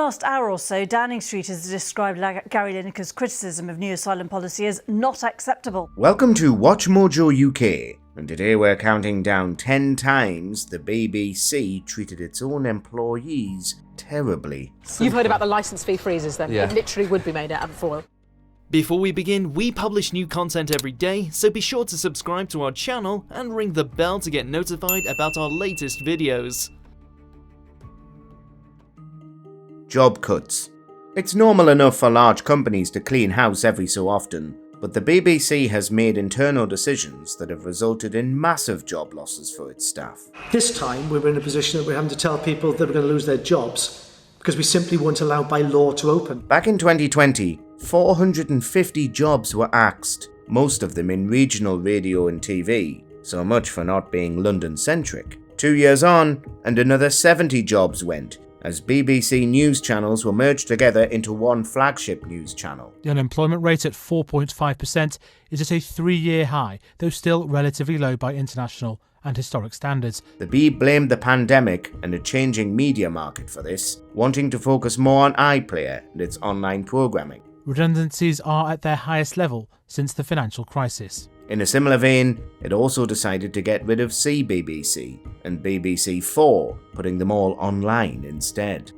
last hour or so, Downing Street has described Gary Lineker's criticism of new asylum policy as not acceptable. Welcome to WatchMojoUK, and today we're counting down 10 times the BBC treated its own employees terribly. You've heard about the licence fee freezes then? Yeah. It literally would be made out of foil. Before we begin, we publish new content every day, so be sure to subscribe to our channel and ring the bell to get notified about our latest videos. Job cuts. It's normal enough for large companies to clean house every so often, but the BBC has made internal decisions that have resulted in massive job losses for its staff. This time we're in a position that we're having to tell people that we're going to lose their jobs because we simply weren't allowed by law to open. Back in 2020, 450 jobs were axed, most of them in regional radio and TV, so much for not being London-centric. 2 years on, and another 70 jobs went, as BBC news channels were merged together into one flagship news channel. The unemployment rate at 4.5% is at a 3-year high, though still relatively low by international and historic standards. The Beeb blamed the pandemic and a changing media market for this, wanting to focus more on iPlayer and its online programming. Redundancies are at their highest level since the financial crisis. In a similar vein, it also decided to get rid of CBBC and BBC 4, putting them all online instead.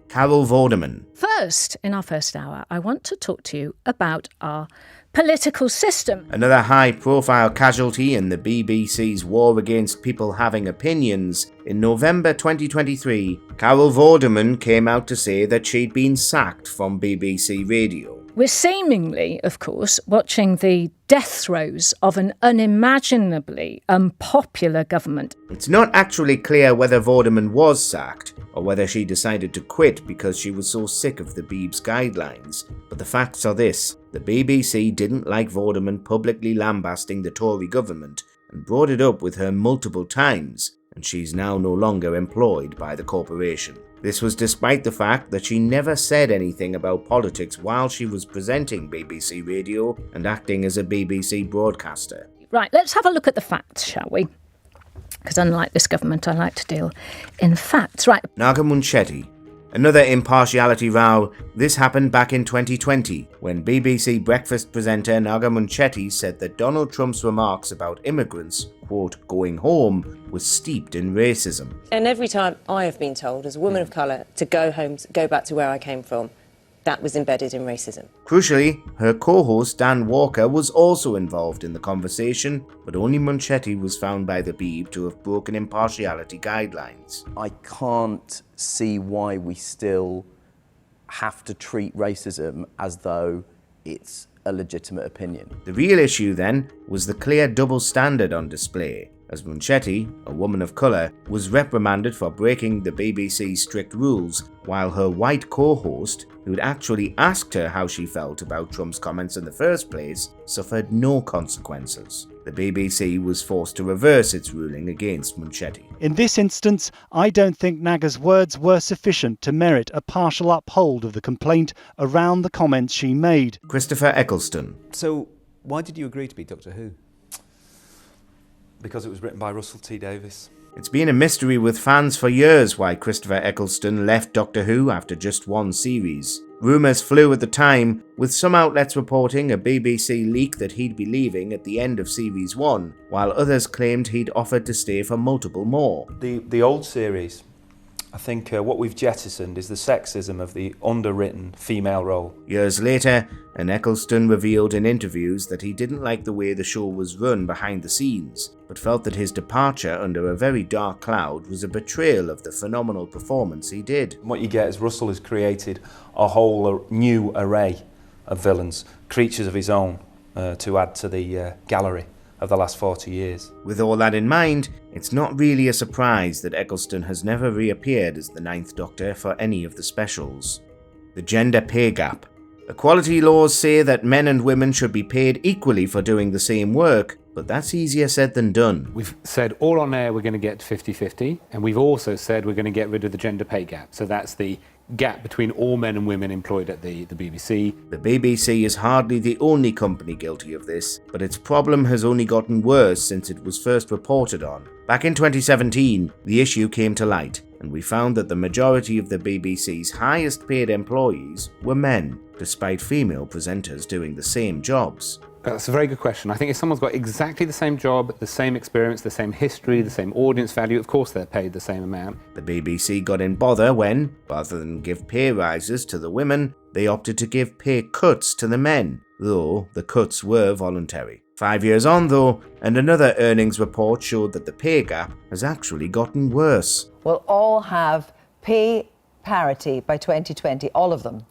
Carol Vorderman. First, in our first hour, I want to talk to you about our political system. Another high-profile casualty in the BBC's war against people having opinions. In November 2023, Carol Vorderman came out to say that she'd been sacked from BBC Radio. We're seemingly, of course, watching the death throes of an unimaginably unpopular government. It's not actually clear whether Vorderman was sacked, or whether she decided to quit because she was so sick of the Beeb's guidelines, but the facts are this: the BBC didn't like Vorderman publicly lambasting the Tory government and brought it up with her multiple times, and she's now no longer employed by the corporation. This was despite the fact that she never said anything about politics while she was presenting BBC Radio and acting as a BBC broadcaster. Right, let's have a look at the facts, shall we? Because unlike this government, I like to deal in facts. Right. Naga Munet. Another impartiality row. This happened back in 2020, when BBC breakfast presenter Naga Munet said that Donald Trump's remarks about immigrants, quote, going home, was steeped in racism. And every time I have been told, as a woman of colour, to go home, go back to where I came from, that was embedded in racism. Crucially, her co-host Dan Walker was also involved in the conversation, but only Munet was found by the Beeb to have broken impartiality guidelines. I can't see why we still have to treat racism as though it's a legitimate opinion. The real issue then was the clear double standard on display, as Munet, a woman of colour, was reprimanded for breaking the BBC's strict rules, while her white co-host, who'd actually asked her how she felt about Trump's comments in the first place, suffered no consequences. The BBC was forced to reverse its ruling against Munet. In this instance, I don't think Naga's words were sufficient to merit a partial uphold of the complaint around the comments she made. Christopher Eccleston. So, why did you agree to be Doctor Who? Because it was written by Russell T Davies. It's been a mystery with fans for years why Christopher Eccleston left Doctor Who after just one series. Rumours flew at the time, with some outlets reporting a BBC leak that he'd be leaving at the end of Series 1, while others claimed he'd offered to stay for multiple more. The old series, I think what we've jettisoned is the sexism of the underwritten female role. Years later, Eccleston revealed in interviews that he didn't like the way the show was run behind the scenes, but felt that his departure under a very dark cloud was a betrayal of the phenomenal performance he did. What you get is Russell has created a whole new array of villains, creatures of his own, to add to the gallery of the last 40 years. With all that in mind, it's not really a surprise that Eccleston has never reappeared as the Ninth Doctor for any of the specials. The gender pay gap. Equality laws say that men and women should be paid equally for doing the same work, but that's easier said than done. We've said all on air we're going to get 50-50, and we've also said we're going to get rid of the gender pay gap. So that's the gap between all men and women employed at the BBC. The BBC is hardly the only company guilty of this, but its problem has only gotten worse since it was first reported on. Back in 2017, the issue came to light, and we found that the majority of the BBC's highest paid employees were men, despite female presenters doing the same jobs. That's a very good question. I think if someone's got exactly the same job, the same experience, the same history, the same audience value, of course they're paid the same amount. The BBC got in bother when, rather than give pay rises to the women, they opted to give pay cuts to the men, though the cuts were voluntary. 5 years on though, and another earnings report showed that the pay gap has actually gotten worse. Will all have pay parity by 2020, all of them?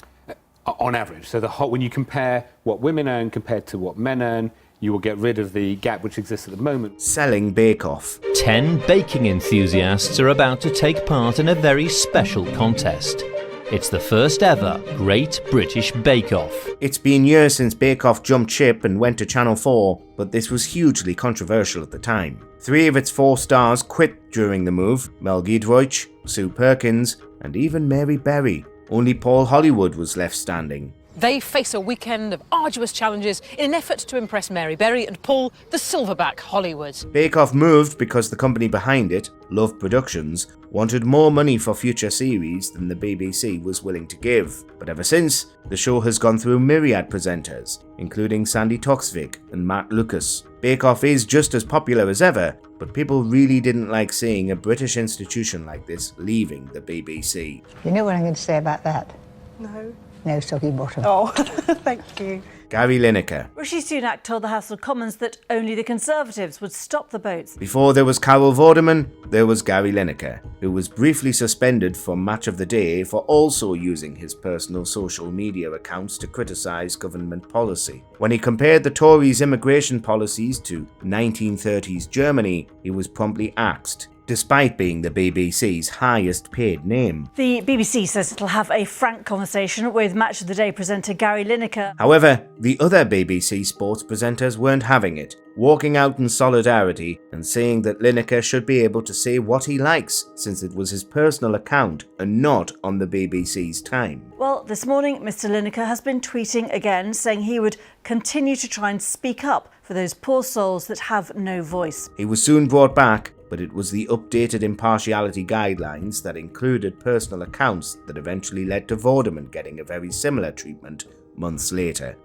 On average. So when you compare what women earn compared to what men earn, you will get rid of the gap which exists at the moment. Selling Bake Off. 10 baking enthusiasts are about to take part in a very special contest. It's the first ever Great British Bake Off. It's been years since Bake Off jumped ship and went to Channel 4, but this was hugely controversial at the time. 3 of its 4 stars quit during the move: Mel Giedroyc, Sue Perkins, and even Mary Berry. Only Paul Hollywood was left standing. They face a weekend of arduous challenges in an effort to impress Mary Berry and Paul the Silverback Hollywood. Bake Off moved because the company behind it, Love Productions, wanted more money for future series than the BBC was willing to give. But ever since, the show has gone through myriad presenters, including Sandy Toksvig and Matt Lucas. Bake Off is just as popular as ever, but people really didn't like seeing a British institution like this leaving the BBC. You know what I'm going to say about that? No. No, soggy bottom. Oh, thank you. Gary Lineker. Rishi Sunak told the House of Commons that only the Conservatives would stop the boats. Before there was Carol Vorderman, there was Gary Lineker, who was briefly suspended from Match of the Day for also using his personal social media accounts to criticise government policy. When he compared the Tories' immigration policies to 1930s Germany, he was promptly axed, despite being the BBC's highest paid name. The BBC says it'll have a frank conversation with Match of the Day presenter Gary Lineker. However, the other BBC sports presenters weren't having it, walking out in solidarity and saying that Lineker should be able to say what he likes, since it was his personal account and not on the BBC's time. Well, this morning, Mr. Lineker has been tweeting again, saying he would continue to try and speak up for those poor souls that have no voice. He was soon brought back, but it was the updated impartiality guidelines that included personal accounts that eventually led to Vorderman getting a very similar treatment months later.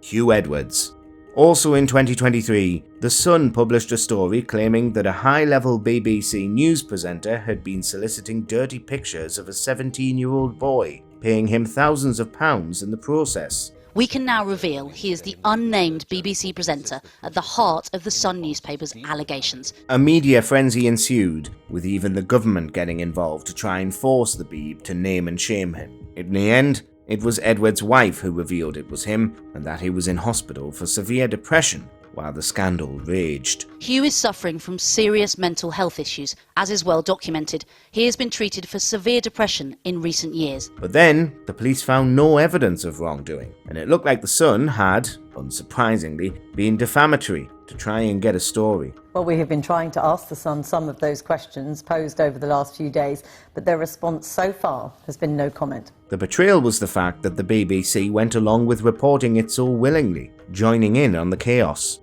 Hugh Edwards. Also in 2023, The Sun published a story claiming that a high-level BBC news presenter had been soliciting dirty pictures of a 17-year-old boy, paying him thousands of pounds in the process. We can now reveal he is the unnamed BBC presenter at the heart of the Sun newspaper's allegations. A media frenzy ensued, with even the government getting involved to try and force the Beeb to name and shame him. In the end, it was Edward's wife who revealed it was him and that he was in hospital for severe depression while the scandal raged. Hugh is suffering from serious mental health issues, as is well documented. He has been treated for severe depression in recent years. But then, the police found no evidence of wrongdoing, and it looked like the Sun had, unsurprisingly, been defamatory to try and get a story. Well, we have been trying to ask the Sun some of those questions posed over the last few days, but their response so far has been no comment. The betrayal was the fact that the BBC went along with reporting it so willingly, joining in on the chaos.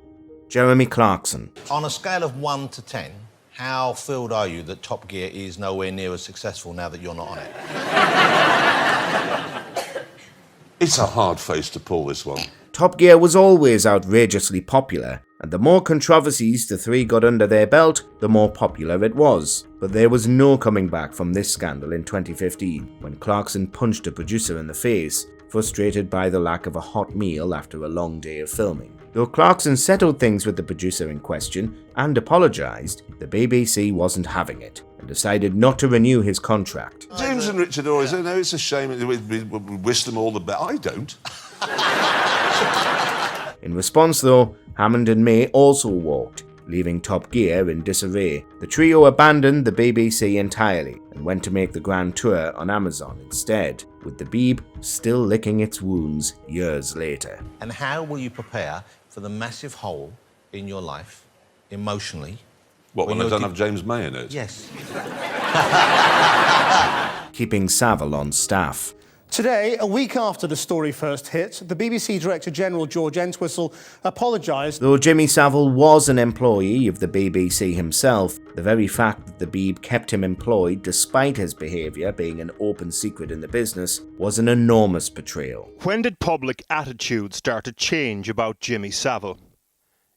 Jeremy Clarkson. On a scale of 1 to 10, how thrilled are you that Top Gear is nowhere near as successful now that you're not on it? It's a hard face to pull, this one. Top Gear was always outrageously popular, and the more controversies the three got under their belt, the more popular it was. But there was no coming back from this scandal in 2015, when Clarkson punched a producer in the face, frustrated by the lack of a hot meal after a long day of filming. Though Clarkson settled things with the producer in question and apologised, the BBC wasn't having it and decided not to renew his contract. James and Richard always say, no, it's a shame, we wish them all the best. I don't. In response though, Hammond and May also walked, leaving Top Gear in disarray. The trio abandoned the BBC entirely and went to make the grand tour on Amazon instead, with the Beeb still licking its wounds years later. And how will you prepare for the massive hole in your life, emotionally? What, when I don't have James May in it? Yes. Keeping Savile on staff. Today, a week after the story first hit, the BBC Director General George Entwistle apologised. Though Jimmy Savile was an employee of the BBC himself, the very fact that the Beeb kept him employed despite his behaviour being an open secret in the business was an enormous betrayal. When did public attitude start to change about Jimmy Savile?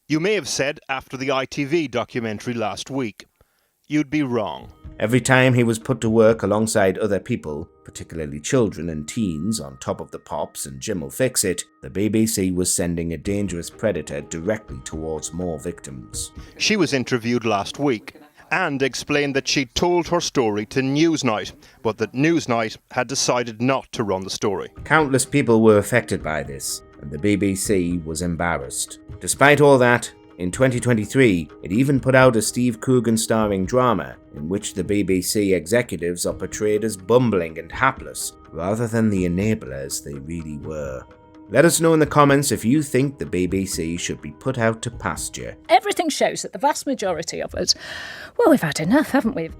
You may have said after the ITV documentary last week. You'd be wrong. Every time he was put to work alongside other people, particularly children and teens, on Top of the Pops and Jim'll Fix It, the BBC was sending a dangerous predator directly towards more victims. She was interviewed last week and explained that she'd told her story to Newsnight, but that Newsnight had decided not to run the story. Countless people were affected by this, and the BBC was embarrassed. Despite all that, in 2023, it even put out a Steve Coogan starring drama in which the BBC executives are portrayed as bumbling and hapless, rather than the enablers they really were. Let us know in the comments if you think the BBC should be put out to pasture. Everything shows that the vast majority of us, well, we've had enough, haven't we?